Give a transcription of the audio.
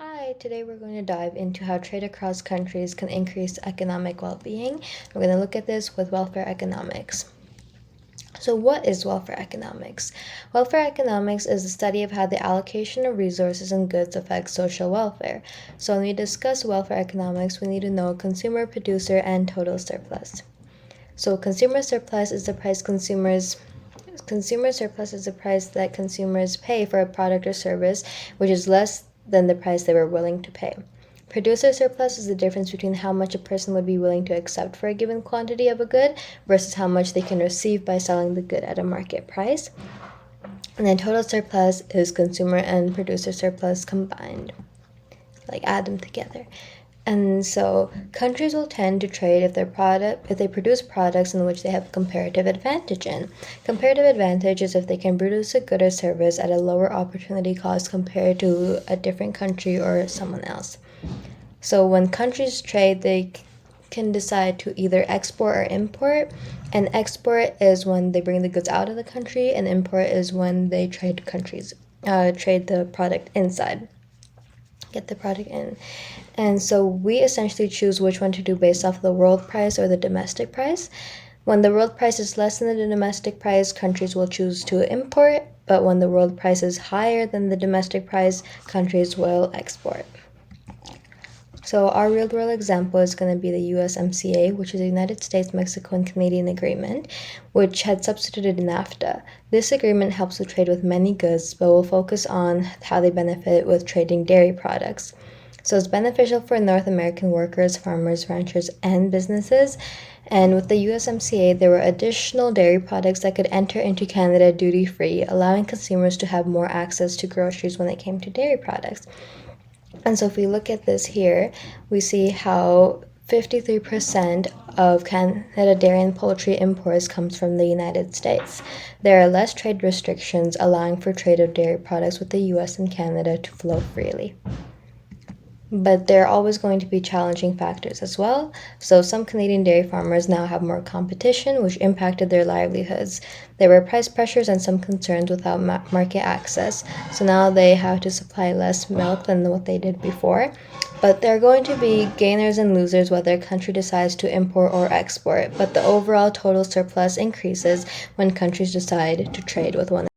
Hi, today we're going to dive into how trade across countries can increase economic well-being. We're going to look at this with welfare economics. So what is welfare economics? Welfare economics is the study of how the allocation of resources and goods affects social welfare. So when we discuss welfare economics, we need to know consumer, producer, and total surplus. So consumer surplus is the price that consumers pay for a product or service, which is less than the price they were willing to pay. Producer surplus is the difference between how much a person would be willing to accept for a given quantity of a good versus how much they can receive by selling the good at a market price. And then total surplus is consumer and producer surplus combined, like add them together. And so countries will tend to trade if they produce products in which they have comparative advantage in. Comparative advantage is if they can produce a good or service at a lower opportunity cost compared to a different country or someone else. So when countries trade, they can decide to either export or import. And export is when they bring the goods out of the country, and import is when they trade the product inside, get the product in. And so we essentially choose which one to do based off of the world price or the domestic price. When the world price is less than the domestic price, countries will choose to import, but when the world price is higher than the domestic price, countries will export. So our real world example is going to be the USMCA, which is the United States, Mexico, and Canadian agreement, which had substituted NAFTA. This agreement helps to trade with many goods, but will focus on how they benefit with trading dairy products. So it's beneficial for North American workers, farmers, ranchers, and businesses. And with the USMCA, there were additional dairy products that could enter into Canada duty-free, allowing consumers to have more access to groceries when it came to dairy products. And so if we look at this here, we see how 53% of Canada dairy and poultry imports comes from the United States. There are less trade restrictions allowing for trade of dairy products with the US and Canada to flow freely. But there are always going to be challenging factors as well. So some Canadian dairy farmers now have more competition, which impacted their livelihoods. There were price pressures and some concerns without market access. So now they have to supply less milk than what they did before. But there are going to be gainers and losers whether a country decides to import or export. But the overall total surplus increases when countries decide to trade with one another.